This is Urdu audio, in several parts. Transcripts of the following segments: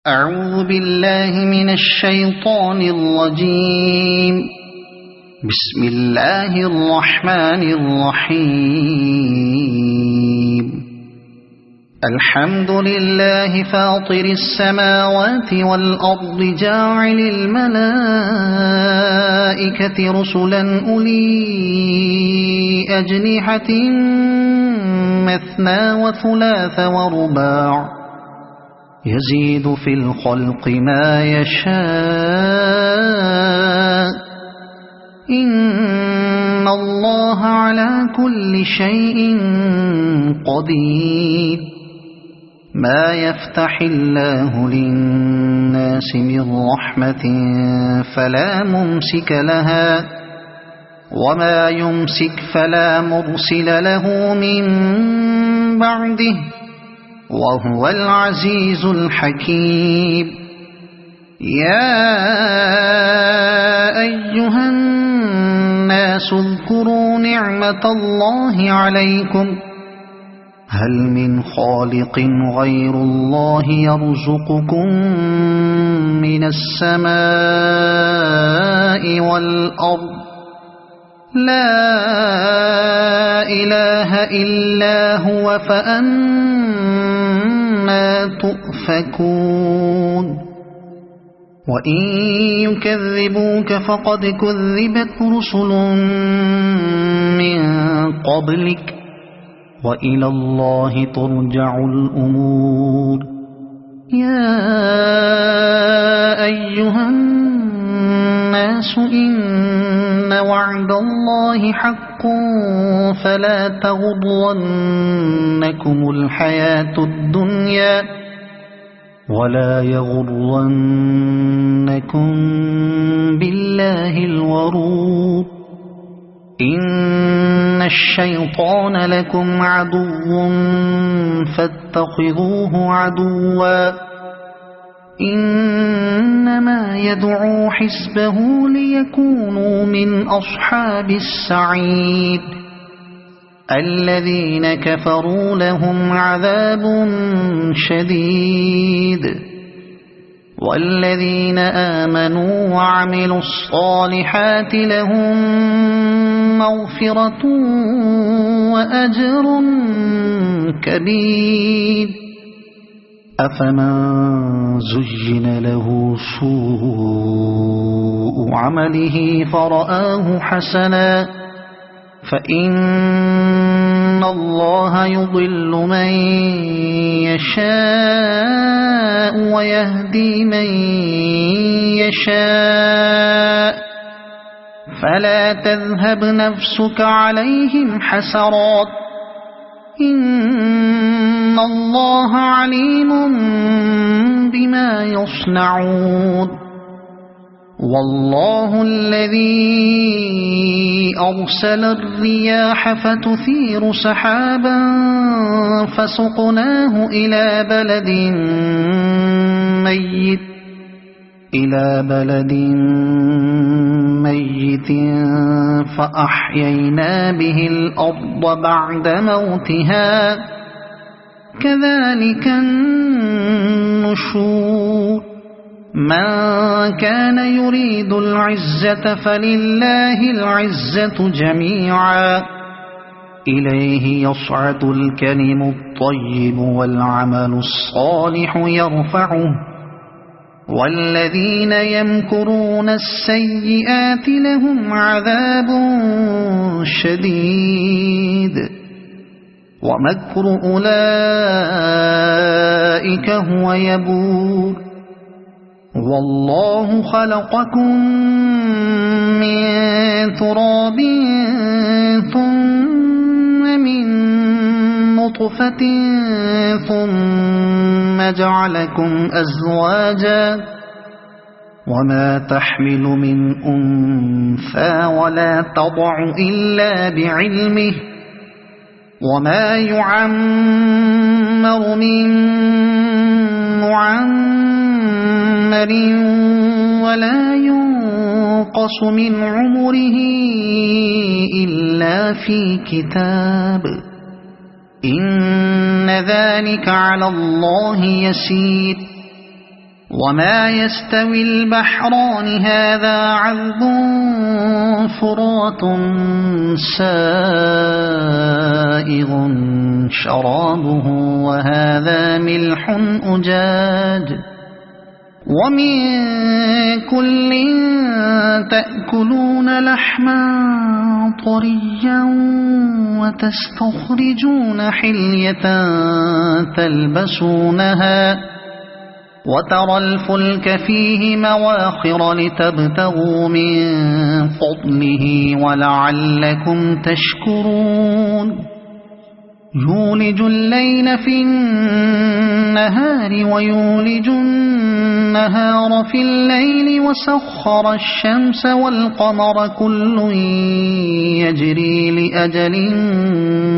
أعوذ بالله من الشيطان الرجيم. بسم الله الرحمن الرحيم. الحمد لله فاطر السماوات والأرض جاعل الملائكة رسلا أولي أجنحة مثنى وثلاث ورباع يزيد في الخلق ما يشاء إن الله على كل شيء قدير. ما يفتح الله للناس من رحمة فلا ممسك لها وما يمسك فلا مرسل له من بعده وهو العزيز الحكيم. يا أيها الناس اذكروا نعمة الله عليكم هل من خالق غير الله يرزقكم من السماء والأرض لا إله إلا هو فأنى تؤفكون. وإن يكذبوك فقد كذبت رسل من قبلك وإلى الله ترجع الأمور. يا أيها الناس إن وعد الله حق فلا تغرنكم الحياة الدنيا ولا يغرنكم بالله الغرور. إن الشيطان لكم عدو فاتخذوه عدوا إنما يدعو حزبه ليكونوا من أصحاب السعيد. الذين كفروا لهم عذاب شديد والذين آمنوا وعملوا الصالحات لهم مغفرة وأجر كبير. أفمن زين له سوء عمله فرآه حسنا فإن الله يضل من يشاء ويهدي من يشاء فلا تذهب نفسك عليهم حسرات إن الله عليم بما يصنعون. والله الذي أرسل الرياح فتثير سحابا فسقناه إلى بلد ميت فأحيينا به الأرض بعد موتها كذلك النشور. من كان يريد العزة فلله العزة جميعا إليه يصعد الكلم الطيب والعمل الصالح يرفعه والذين يمكرون السيئات لهم عذاب شديد ومكر أولئك هو يبور. والله خلقكم من تراب ثم من نطفة ثم جعلكم أزواجا وما تحمل من أنثى ولا تضع إلا بعلمه وما يعمر من معمر ولا ينقص من عمره إلا في كتاب إن ذلك على الله يسير وما يستوي البحران هذا عذب فرات سائغ شرابه وهذا ملح أجاج ومن كل تأكلون لحما طريا وتستخرجون حلية تلبسونها وترى الفلك فيه مواخر لتبتغوا من فضله ولعلكم تشكرون يولج الليل في النهار ويولج النهار في الليل وسخر الشمس والقمر كل يجري لأجل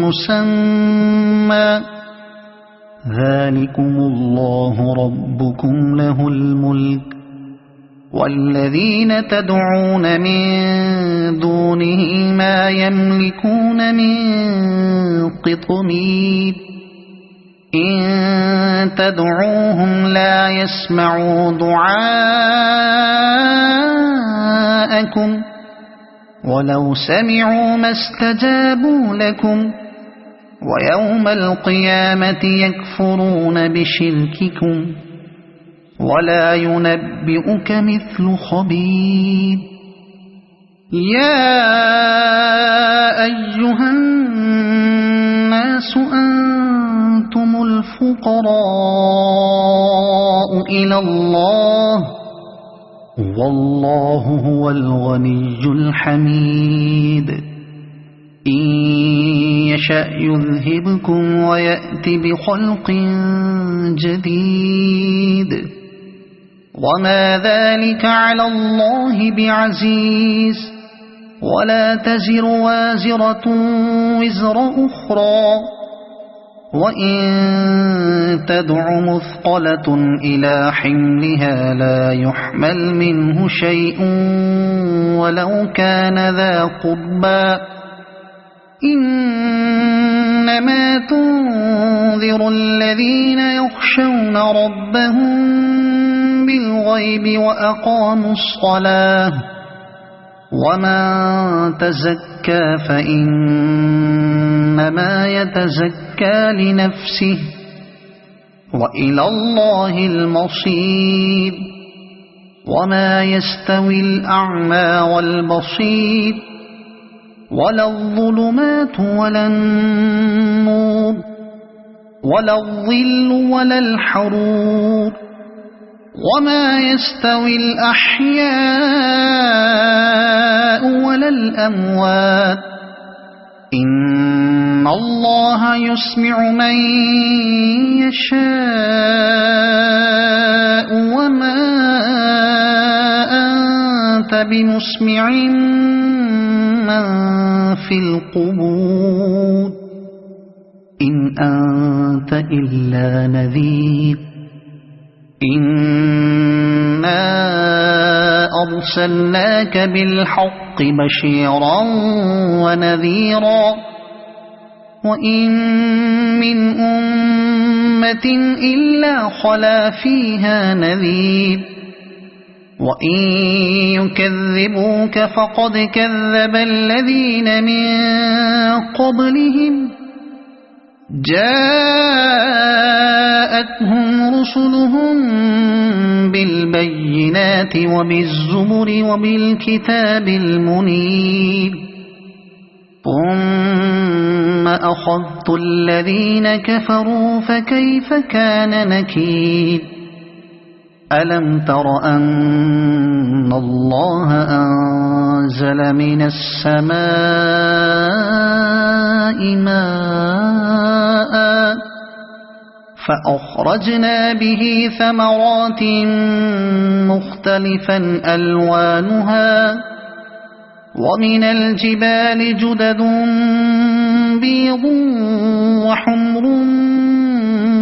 مسمى ذلكم الله ربكم له الملك والذين تدعون من دونه ما يملكون من قطمير إن تدعوهم لا يسمعوا دعاءكم ولو سمعوا ما استجابوا لكم ويوم القيامة يكفرون بشرككم ولا ينبئك مثل خبير يا أيها الناس أنتم الفقراء إلى الله والله هو الغني الحميد إن يشأ يذهبكم ويأت بخلق جديد وما ذلك على الله بعزيز ولا تزر وازرة وزر أخرى وإن تدع مثقلة إلى حملها لا يحمل منه شيء ولو كان ذا قربى إنما تنذر الذين يخشون ربهم بالغيب وأقاموا الصلاة ومن تزكى فإنما يتزكى لنفسه وإلى الله المصير وما يستوي الأعمى والبصير ولا الظلمات ولا النور ولا الظل ولا الحرور وما يستوي الأحياء ولا الأموات إن الله يسمع من يشاء وما أنت بمسمع من في القبور إن أنت إلا نذير إنا أرسلناك بالحق بشيرا ونذيرا وإن من أمة إلا خلا فيها نذير وإن يكذبوك فقد كذب الذين من قبلهم جاءتهم رسلهم بالبينات وبالزبر وبالكتاب المنير ثم أخذت الذين كفروا فكيف كان نكير ألم تر أن الله أنزل من السماء ماء فأخرجنا به ثمرات مختلفا ألوانها ومن الجبال جدد بيض وحمر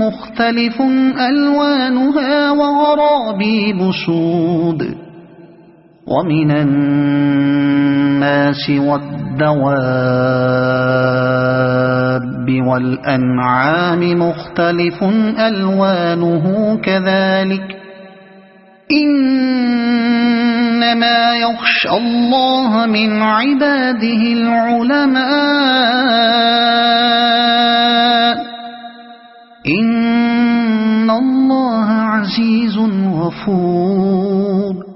مختلف ألوانها وغرابيب سود ومن الناس والدواب والأنعام مختلف ألوانه كذلك إنما يخشى الله من عباده العلماء إن الله عزيز غفور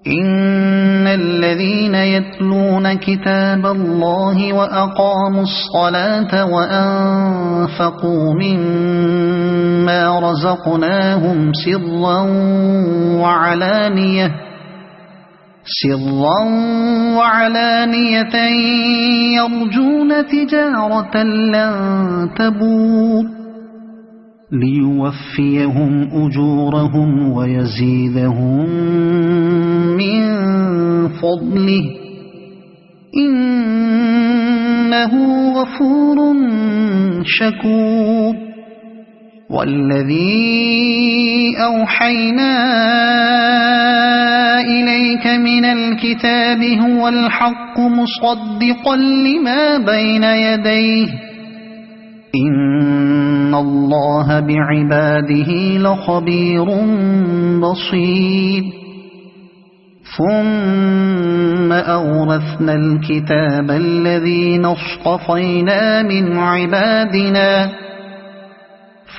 إن الذين يتلون كتاب الله وأقاموا الصلاة وأنفقوا مما رزقناهم سرا وعلانية يرجون تجارة لن تبور ليوفيهم أجورهم ويزيدهم من فضله إنه غفور شكور والذي أوحينا إليك من الكتاب هو الحق مصدقا لما بين يديه إن الله بعباده لخبير بصير ثم أورثنا الكتاب الذين اصطفينا من عبادنا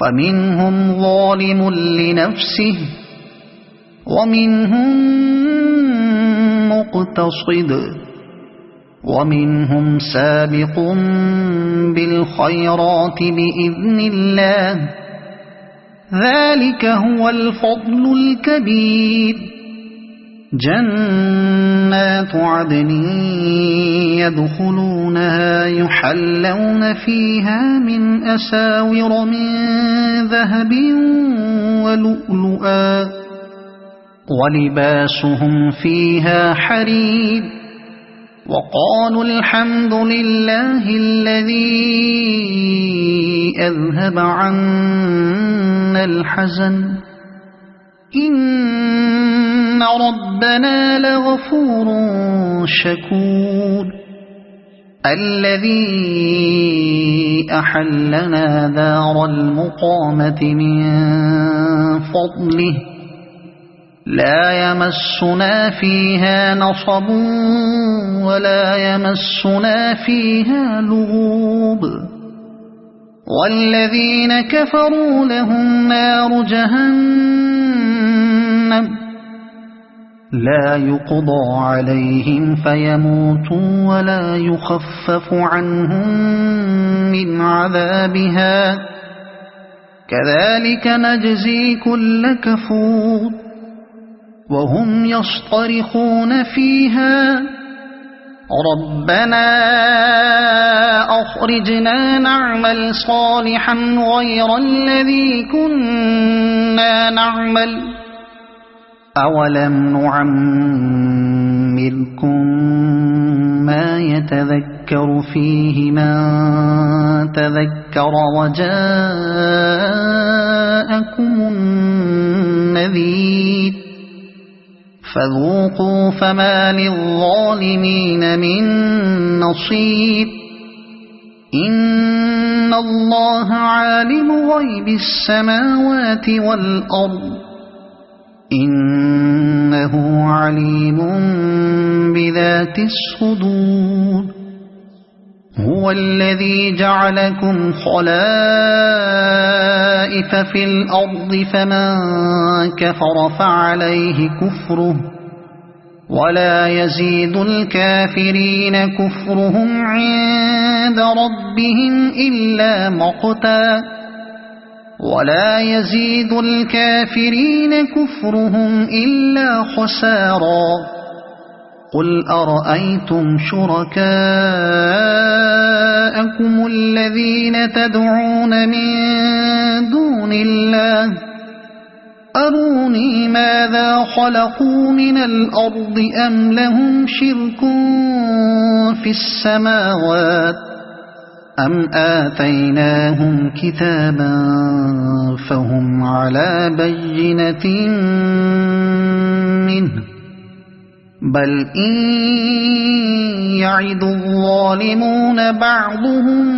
فمنهم ظالم لنفسه ومنهم مقتصد ومنهم سابق بالخيرات بإذن الله ذلك هو الفضل الكبير جنات عدن يدخلونها يحلون فيها من أساور من ذهب ولؤلؤا ولباسهم فيها حرير وقالوا الحمد لله الذي أذهب عنا الحزن إن ربنا لغفور شكور الذي أحلنا دار المقامة من فضله لا يمسنا فيها نصب ولا يمسنا فيها لغوب والذين كفروا لهم نار جهنم لا يقضى عليهم فيموتوا ولا يخفف عنهم من عذابها كذلك نجزي كل كفور وهم يصطرخون فيها ربنا أخرجنا نعمل صالحا غير الذي كنا نعمل أولم نعمركم ما يتذكر فيه من تذكر وجاءكم النذير فذوقوا فما للظالمين من نصير إن الله عالم غيب السماوات والأرض إنه عليم بذات الصدور هو الذي جعلكم خلائف في الأرض فمن كفر فعليه كفره ولا يزيد الكافرين كفرهم عند ربهم إلا مقتا ولا يزيد الكافرين كفرهم إلا خسارا قل أرأيتم شركاءكم الذين تدعون من دون الله أروني ماذا خلقوا من الأرض أم لهم شرك في السماوات أم آتيناهم كتابا فهم على بينة منه بل إن يعد الظالمون بعضهم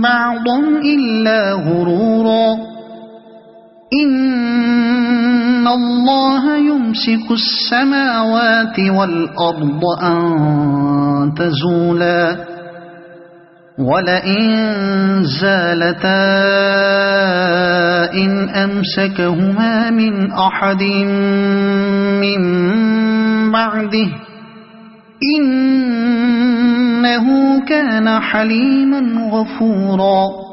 بعضا إلا غرورا إن إن الله يمسك السماوات والأرض أن تزولا ولئن زالتا إن أمسكهما من أحد من بعده إنه كان حليما غفورا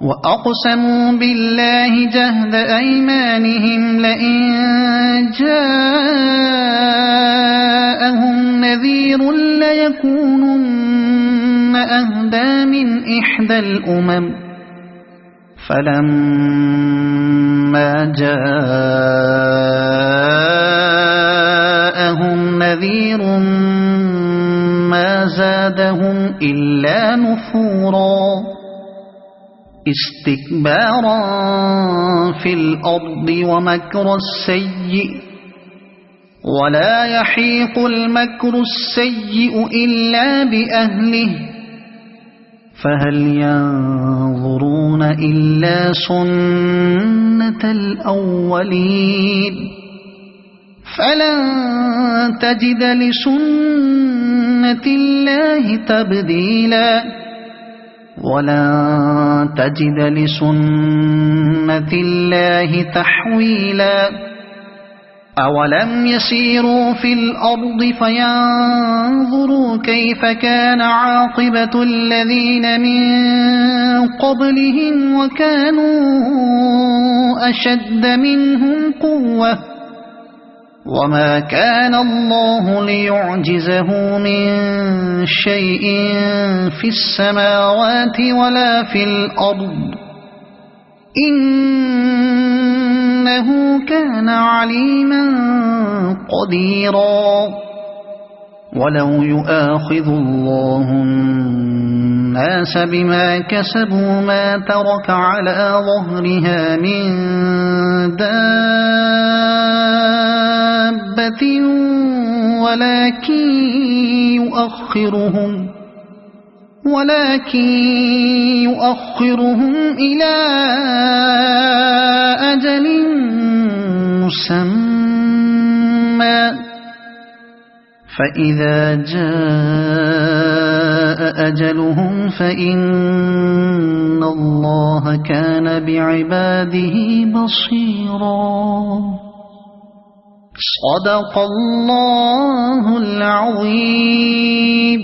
وأقسموا بالله جهد أيمانهم لئن جاءهم نذير ليكونن أهدى من إحدى الأمم فلما جاءهم نذير ما زادهم إلا نفورا استكبارا في الأرض ومكر السيء ولا يحيق المكر السيء إلا بأهله فهل ينظرون إلا سنة الأولين فلن تجد لسنة الله تبديلا ولن تجد لسنة الله تحويلا أولم يسيروا في الأرض فينظروا كيف كان عاقبة الذين من قبلهم وكانوا أشد منهم قوة وما كان الله ليعجزه من شيء في السماوات ولا في الأرض إنه كان عليما قديرا ولو يؤاخذ الله الناس بما كسبوا ما ترك على ظهرها من دابة ولكن يؤخرهم إلى أجل مسمى فإذا جاء أجلهم فإن الله كان بعباده بصيرا صدق الله العظيم.